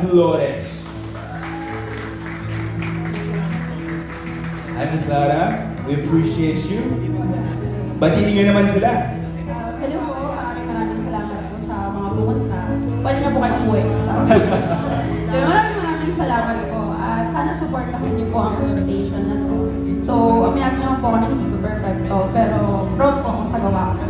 Flores. Hi, Miss Lara. We appreciate you. Batiin nyo naman sila. Hello po, maraming salamat po sa mga pumunta. Pwede na po kayo umuwi. Kaya maraming salamat po. At sana supportahan niyo po ang presentation na to. So, aminat naman po kami hindi perfecto, pero proud po ako sa gawa ko.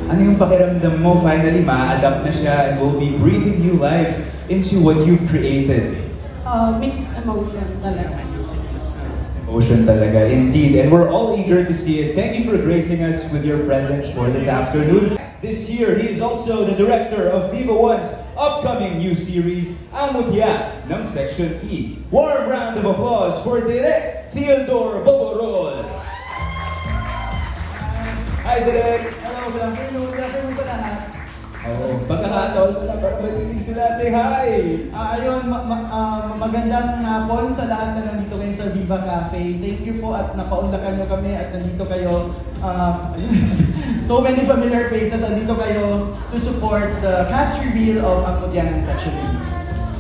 Ano yung pakiramdam mo? Finally, ma-adapt na siya and will be breathing new life into what you've created. Mixed emotion talaga. Emotion talaga, indeed. And we're all eager to see it. Thank you for gracing us with your presence for this afternoon. This year, he is also the director of Viva One's upcoming new series, Ang Mutya ng Section E. Warm round of applause for Direk Theodore Boborol. Hi, Direk! Hello, good afternoon. Good afternoon sa lahat. Oo, pagkakataon ko na para matinig sila. Say hi! Ayun, magandang hapon sa lahat na nandito kayo sa Viva Cafe. Thank you po at napaunlakan nyo kami at nandito kayo. So many familiar faces, nandito kayo to support the cast reveal of Ang Mutya ng Section E.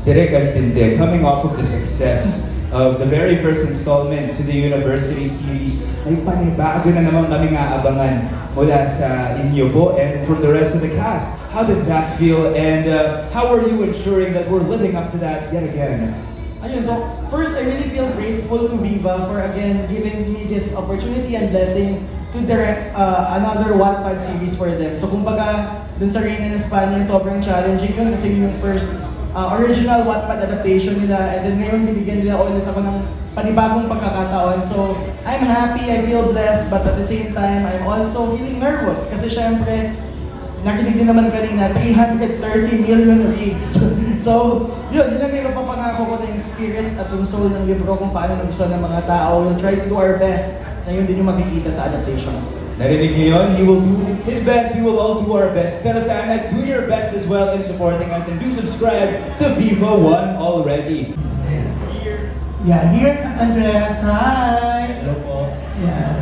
Direk, ang tindi. Coming off of the success of the very first installment to the University series, ay panibago na naman kami aabangan mula sa inyo po and from the rest of the cast. How does that feel and how are you ensuring that we're living up to that yet again? Ayun, so first I really feel grateful to Viva for again giving me this opportunity and blessing to direct another Wattpad series for them. So kumbaga, dun sa Reina ng Espanya, sobrang challenging yun kasi yun yung first original Wattpad adaptation nila and then ngayon binigyan nila ulit ako ng panibagong pagkakataon. So I'm happy, I feel blessed, but at the same time, I'm also feeling nervous kasi syempre, nakinig din naman kanina, 330 million reads. So, yun lang yung papangako ko na yung spirit at yung soul ng libro kung paano nagustuhan ng mga tao. We'll try to do our best na yun din yung makikita sa adaptation. Narinig niyo yun? He will do his best, we will all do our best. Pero sana, do your best as well in supporting us and do subscribe to Viva One already. Yeah, here, Andres, hi! Hello po. Yeah.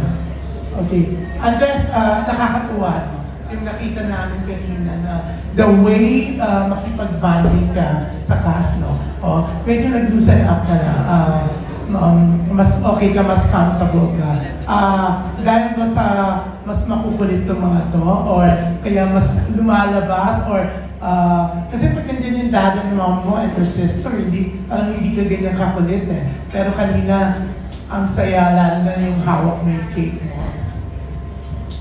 Okay. Andres, nakakatuwa, no? Yung nakita namin kanina na the way makipag-bonding ka sa cast, no? O, medyo nag-loosen up ka na. Mas okay ka, mas comfortable ka. Dahil ba sa mas makukulit itong mga to? Or kaya mas lumalabas? Or kasi pag nandiyan yung dad and mom mo and your sister, parang hindi ka ganyan kakulit eh. Pero kanina, ang saya, lalo na yung hawak mo yung cake mo.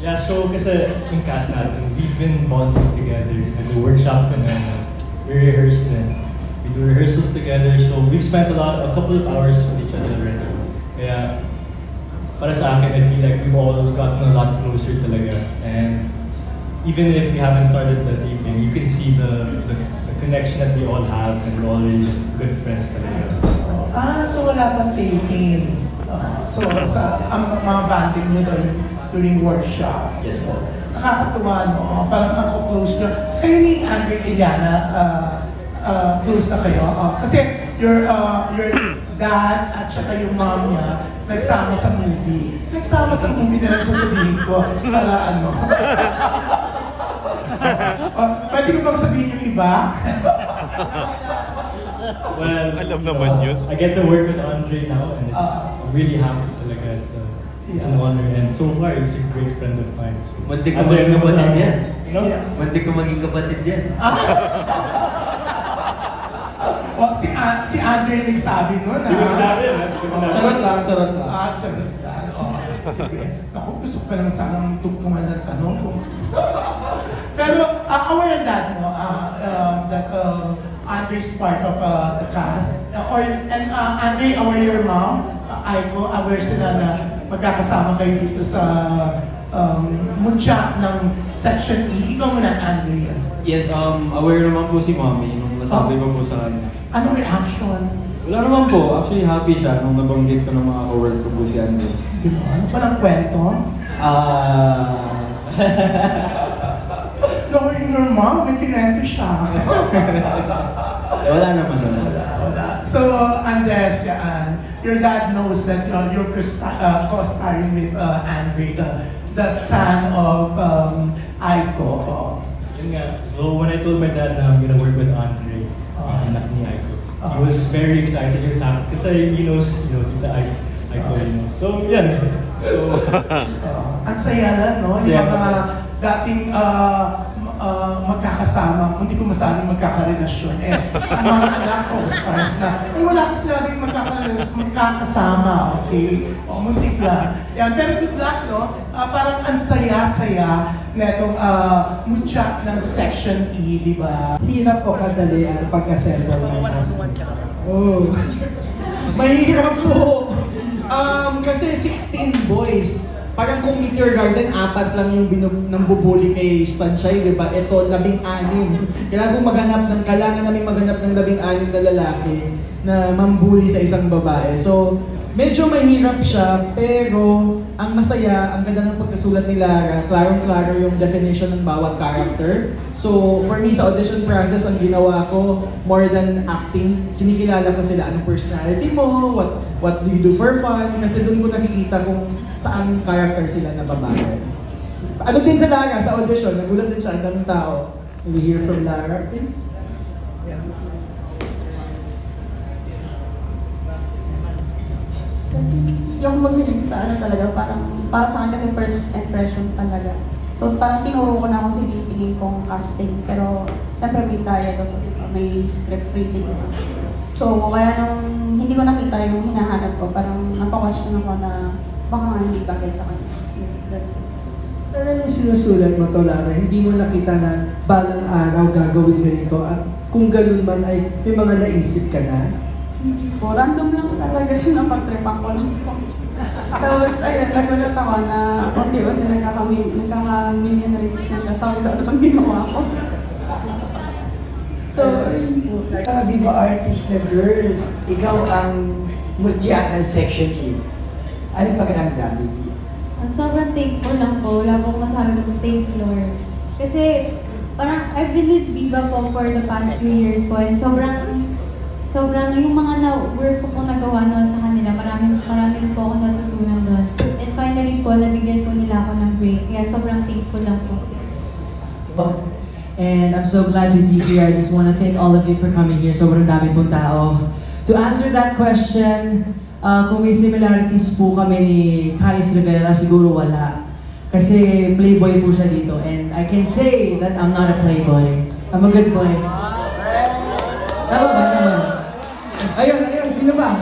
Yeah, so kasi yung cast natin, we've been bonding together. Nag-workshop kami, we rehearse na. We do rehearsals together, so we've spent a couple of hours with each other already. Kaya para sa akin, I feel like we've all gotten a lot closer talaga. And even if we haven't started the taping, you can see the connection that we all have, and we're all really just good friends talaga. So wala pang taping. So sa mga banding nyo doon during workshop. Yes po. Nakakatuwa, no? Parang ako close ka. Kayo ni Andre Iliana, close na kayo. Kasi your dad at saka yung mom niya nagsama sa movie. Nagsama sa movie na lang sasabihin ko para ano. Pwede ko bang sabihin yung iba? Well, Alam naman yun. I get to work with Andre now, and I'm really happy talaga. It's an honor, and so far, he's a great friend of mine. So, Muntik ko maging kapatid yan. No? Yeah. Muntik ko maging kapatid yan. Si Andre yung nagsabi nun, Hindi ko sinabi, ha? Hindi ko sinabi. Sarap lang, sarap lang. Sarap lang. Sige. Ako, gusto ko pa naman sanang tugtungan ng tanong ko. Pero, aware of that, no? That Andre's part of the cast. And Andre, aware your mom? Aiko, aware sila na magkakasama kayo dito sa mutya ng Section E. Ikaw muna, Andre. Yes, aware naman po si Mommy nung nasabi ko po sa kanya. Anong reaction? Wala naman po, actually happy siya nung nabanggit ko ng mga co-work ko po si Andre. Ano pa ng kwento? Knowing your mom, may kinento siya. Wala naman wala. Wala. So, Andres, your dad knows that you're co-starring with Andre, the son of Aiko. Yun nga. So when I told my dad na I'm gonna work with Andre, anak ni Aiko, he was very excited kasi he knows, Tita Aiko, So, yan. So, Ang saya lang, no? Yung Saya mga po. dating magkakasama, kung di ko masabing magkakarelasyon, ang mga anak ko, friends na, wala ko sinabing magkakasama, okay? O, muntik lang. Yan, pero good luck, no? Parang ang saya-saya na itong mutya ng Section E, di ba? Hirap o kadali ang pag-assemble ng cast? Oh. Mahirap po. Kasi 16 boys. Parang kung Meteor Garden, 4 lang yung nambubuli kay Sunshine, di ba? Ito, 16. Kailangan namin maghanap ng 16 na lalaki na mambuli sa isang babae. So, medyo mahirap siya, pero ang masaya, ang ganda ng pagkasulat ni Lara, klarong-klaro yung definition ng bawat character. So, for me, sa audition process, ang ginawa ko, more than acting, kinikilala ko sila, anong personality mo, what do you do for fun, kasi doon ko nakikita kung saan character sila na babae. Ano din sa Lara, sa audition, nagulat din siya, ang daming tao. Can we hear from Lara, please? Kasi yung maghilig sa ano talaga, para sa akin kasi first impression talaga. So parang tinuro ko na kung sino yung tingin kong casting. Pero syempre may dialogue ako, diba? May script reading ako. So kaya nung hindi ko nakita yung hinahanap ko, parang napaka-question ako na baka nga hindi bagay sa kanya. Pero yung sinusulat mo to, Lara, hindi mo nakita na balang araw gagawin ganito at kung ganun man ay may mga naisip ka na? Hindi po, random lang talaga siya, napag-tripan ko lang po. Tapos ayun, nagulat ako na unti-unti nagkaka-million reach na siya. Sabi ko, ano itong ginawa ko? So, Viva Artist na girls, ikaw ang mutya ng Section E. Anong pakiramdam, Vivi? Sobrang thankful lang po. Wala po akong masabi sa thank you, Lord. Kasi parang I've been with Viva po for the past few years po and sobrang yung mga work ko pong nagawa noon sa kanila, marami po ako natutunan doon. And finally po, nabigyan po nila ako ng break. Kaya sobrang thankful lang po. And I'm so glad to be here. I just want to thank all of you for coming here. Sobrang dami pong tao. To answer that question, kung may similarities po kami ni Calis Rivera, siguro wala. Kasi playboy po siya dito. And I can say that I'm not a playboy. I'm a good boy. Tama ba? Tama. Ayun. Sino ba?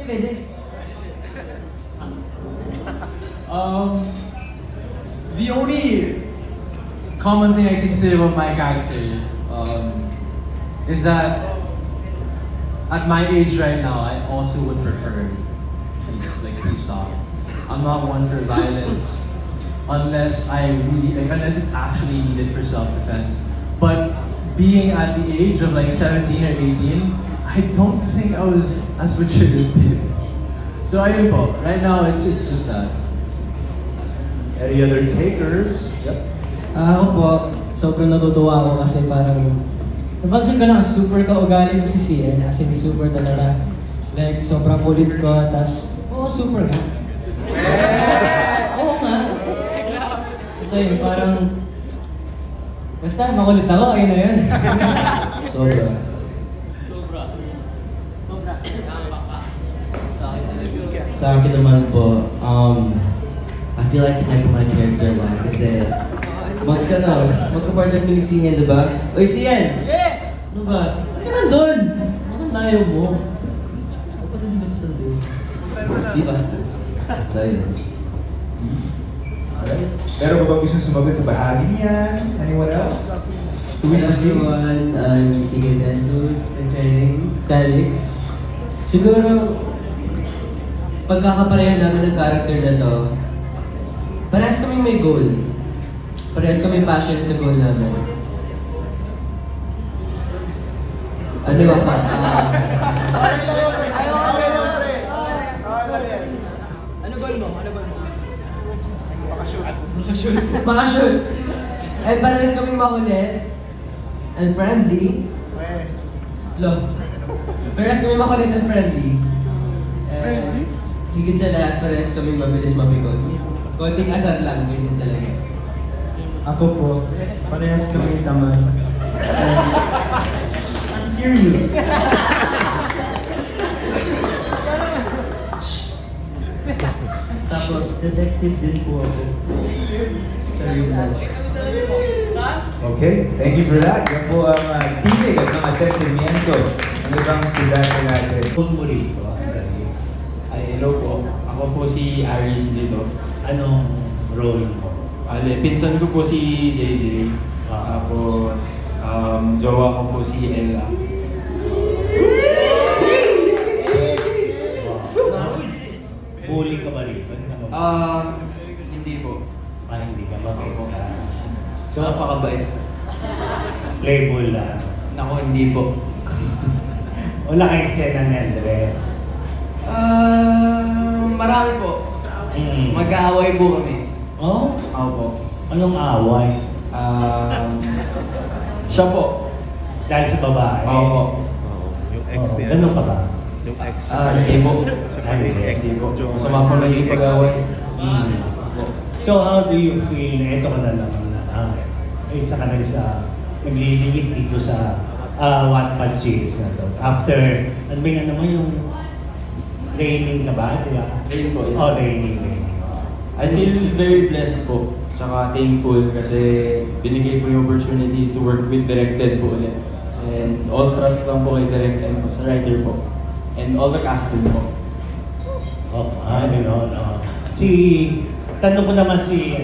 David. The only common thing I can say about my character is that at my age right now, I also would prefer peace talk. I'm not one for violence unless unless it's actually needed for self-defense. But being at the age of 17 or 18, I don't think I was as mature as Dave. So ayun po, right now it's just that. Any other takers? Yep. Ako po, sobrang natutuwa ako kasi parang napansin ko na super ka-ugali mo si Sian, as in super talaga. Like, sobrang kulit ko, tas, super ka. Oo nga. So yun, parang, basta makulit ako, ayun na yun. Sobra. Sa akin naman po, I feel like type of my character lang kasi magka-partner kami ni Sian, diba? Oy, Sian! Yeah! Ano ba? Ba't ka nandun? Bakit layo mo? Ba't nandito ka sa nandun? Di ba? So, yun. Alright. Pero ba bang gusto sumagot sa bahagi niyan? Anyone else? Do we Hello proceed? everyone, I'm Tigil Densus, training Felix. Siguro, pagkakaparehan namin ng character na to, parehas kaming may goal. Parehas kaming passionate sa goal namin. Ano ba? Ano goal mo? Makashoot. And parehas kaming makulit. And friendly. Parehas kaming makulit and friendly. And higit sa lahat, parehas kaming mabilis mapikon. Konting asar lang, ganyan talaga. Ako po, parehas kami naman. sensitive din po ako. Sa real life. Okay, thank you for that. Yan po ang tinig at mga sentimientos ng ibang estudyante natin. Favorito. Ay, hello po. Ako po si Aris dito. Anong role mo? Pinsan ko po si JJ. Tapos, jowa ko po si Ella. Bully ka ba rito? Hindi po. Hindi ka mabait ka. So, napakabait. Playful na. Nako, hindi po. Wala kayong eksena ni Andres. Marami po. Mag-aaway po kami. Oh? Opo. Anong away? Siya po. Dahil sa babae? Opo. Yung ex niya. Ganun ka ba? Hindi po. Hindi po. Masama po na yung pag-aaway. So how do you feel na ito ka na naman na isa ka na sa naglilingit dito sa Wattpad series na to? After, ano ba yung naman yung raining ka ba? Di ba? Rain po. Yes. Oh, raining. I feel very blessed po. Tsaka thankful kasi binigay po yung opportunity to work with Directed po ulit. And all trust lang po kay Direct and po sa writer po. And all the casting po. Gano'n. Tanong ko naman si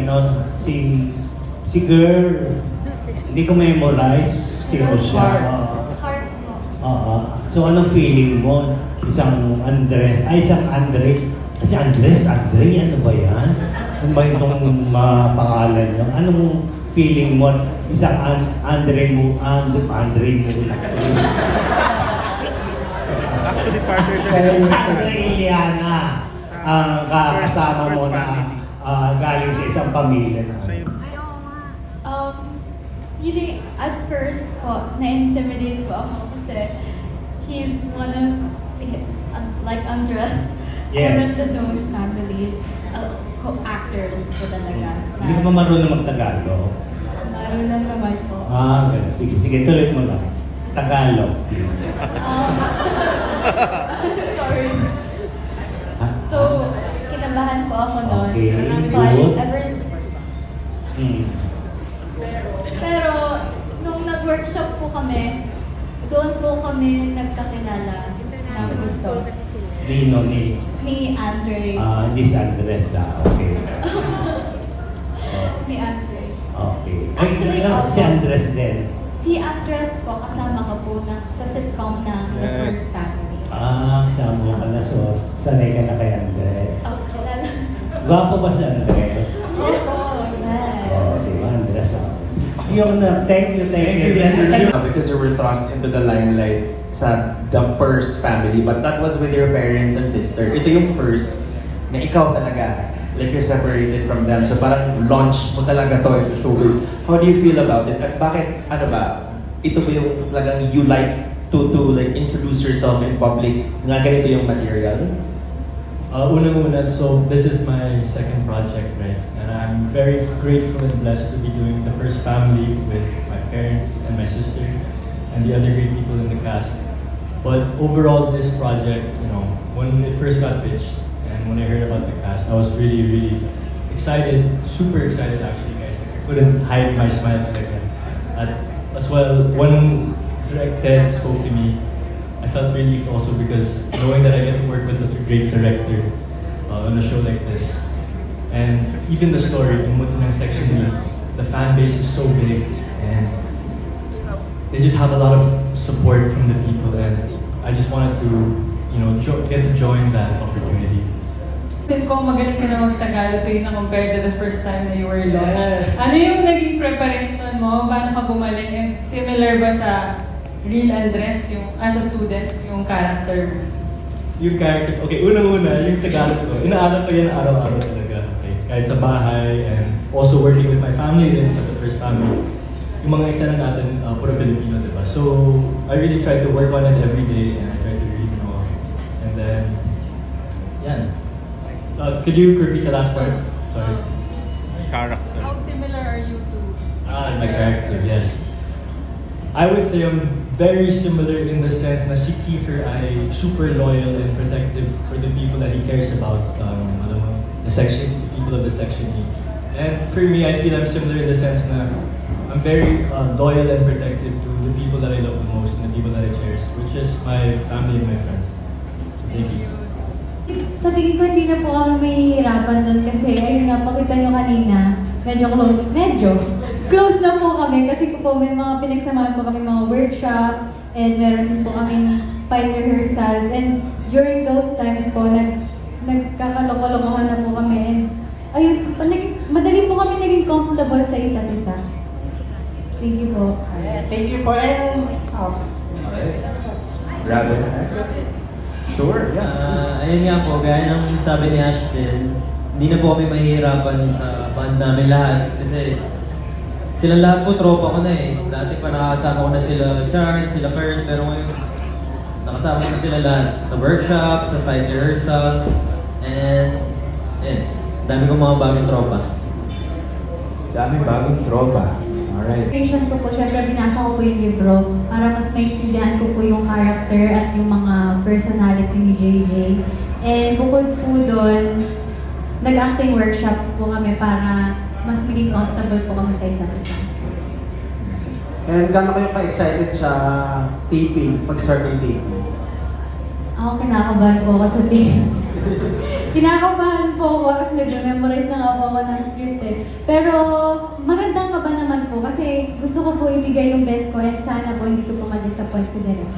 girl, hindi ko memorize, sino siya. Heart po. So anong feeling mo? Isang Andre, kasi Andre, ano ba yan? Ano ba itong pangalan niya? Anong feeling mo? Isang Andre mo. Andre Iliana, ang kasama mo na galing sa isang pamilya na. Really, at first po, na-intimidate po ako kasi he's one of, like Andres, Yeah. one of the known families, actors po talaga. Hindi ka ba marunong mag-Tagalog? Marunong naman po. Ganun. Sige, tuloy mo lang. Tagalog, please. Sorry. So, kinabahan po ako noon. Okay, But good. Pero, nung nag-workshop po kami, doon po kami nagkakilala ng gusto. Ni Andre. Hindi si Andres, okay. Ni Andre. Okay. Actually, Si Andres din. Si Andres po, kasama ka po sa sitcom ng The First Family. Kasama mo pala. So, sanay ka na kay Andres. Oh, kilala. Gwapo ba si Andres? Opo, yes. Diba, Andres? Thank you. Because you were thrust into the limelight sa the first family, but that was with your parents and sister. Ito yung first na ikaw talaga, like you're separated from them. So parang launch mo talaga to into showbiz. How do you feel about it? At bakit, ano ba, ito ba yung talagang you like to like introduce yourself in public nga ganito yung material? Unang-una, so this is my second project, right? And I'm very grateful and blessed to be doing The First Family with my parents and my sister and the other great people in the cast. But overall, this project, when it first got pitched and when I heard about the cast, I was really, really excited, super excited actually, guys. I couldn't hide my smile talaga. As well, when Directed spoke to me, I felt relieved also because knowing that I get to work with such a great director on a show like this. And even the story, in Mutinang Section B, the fan base is so big and they just have a lot of support from the people, and I just wanted to, get to join that opportunity. Kung magaling ka na mag-Tagalog kayo na compared to the first time na you were launched. Ano yung naging preparation mo? Paano ka gumaling? And similar ba sa real Andres, yung as a student, yung character? Yung character, okay, unang-una, yung Tagalog ko, inaaral ko yan araw-araw talaga. Okay? Kahit sa bahay, and also working with my family din sa The First Family. Yung mga eksena natin, puro Filipino, diba? So, I really try to work on it every day, and I try to read more. And then, yan. Could you repeat the last part? Sorry. Character. How similar are you to? My character, yes. I would say I'm very similar in the sense na si Kiefer ay super loyal and protective for the people that he cares about. The section, people of the Section E. And for me, I feel I'm similar in the sense that I'm very loyal and protective to the people that I love the most and the people that I cherish, which is my family and my friends. So thank you. Sa tingin ko, hindi na po kami mahihirapan doon kasi, ayun nga, pakita nyo kanina, medyo close na po kami kasi po may mga pinagsamahan po kami mga workshops and meron din po kaming fight rehearsals and during those times po, nagkakaloko-lokohan na po kami and ayun, madali po kami naging comfortable sa isa't isa. Thank you po. Thank you po. And, Alright. Grab it. Sure, yeah. Ayun nga po, gaya ng sabi ni Ashton, hindi na po kami mahihirapan sa band namin lahat kasi sila lahat po tropa ko na eh. Dati pa nakakasama ko na sila Charles, sila Fern, pero ngayon nakasama na sila lahat sa workshops, sa fight rehearsals, and dami kong mga bagong tropa. Daming bagong tropa. Alright. Creation ko po, syempre binasa ko po yung libro para mas maintindihan ko po yung character at yung mga personality ni JJ. And bukod po doon, nag-acting workshops po kami para mas maging comfortable po kami sa isa't isa. And gano'n kayo ka-excited sa taping, pag-start ng taping? Ako kinakabahan po ako sa tape. Kinakabahan po ako, actually nag-memorize na nga po ako ng script eh. Pero magandang kaba naman po kasi gusto ko po ibigay yung best ko and sana po hindi ko po ma-disappoint sa direct.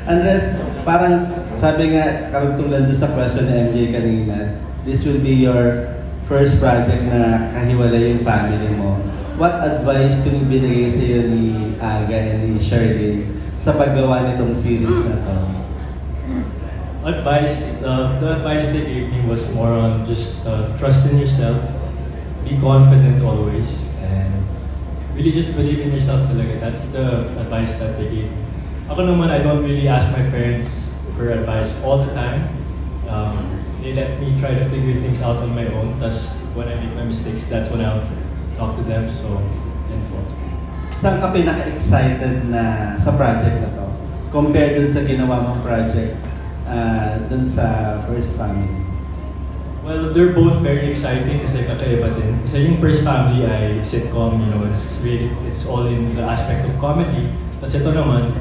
Andres, parang sabi nga karugtungan doon sa question ni MJ kanina, this will be your first project na kahiwalay yung family mo. What advice kung binigay sa iyo ni Aga and ni Shirley sa paggawa nitong series na to? The advice they gave me was more on just trust in yourself, be confident always, and really just believe in yourself talaga. That's the advice that they gave me. Ako naman, I don't really ask my parents for advice all the time. They let me try to figure things out on my own. That's when I make my mistakes, that's when I'll talk to them. So, yun po. Saan ka pinaka-excited na sa project na to? Compared dun sa ginawa mong project dun sa First Family? Well, they're both very exciting kasi kakaiba din. Kasi yung First Family ay sitcom, you know, it's all in the aspect of comedy. Kasi ito naman,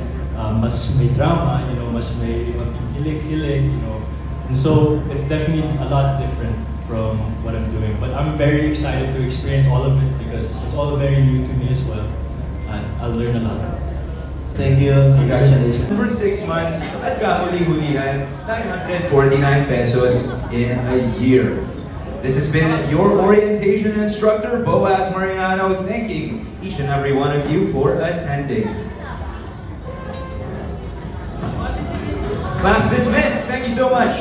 mas may drama, you know, mas may kilig-kilig, you know. And so, it's definitely a lot different from what I'm doing. But I'm very excited to experience all of it because it's all very new to me as well. And I'll learn a lot. Thank you. Congratulations. For 6 months at kahuli-hulihan, 949 pesos in a year. This has been your orientation instructor, Boaz Mariano, thanking each and every one of you for attending. Class dismissed. Thank you so much.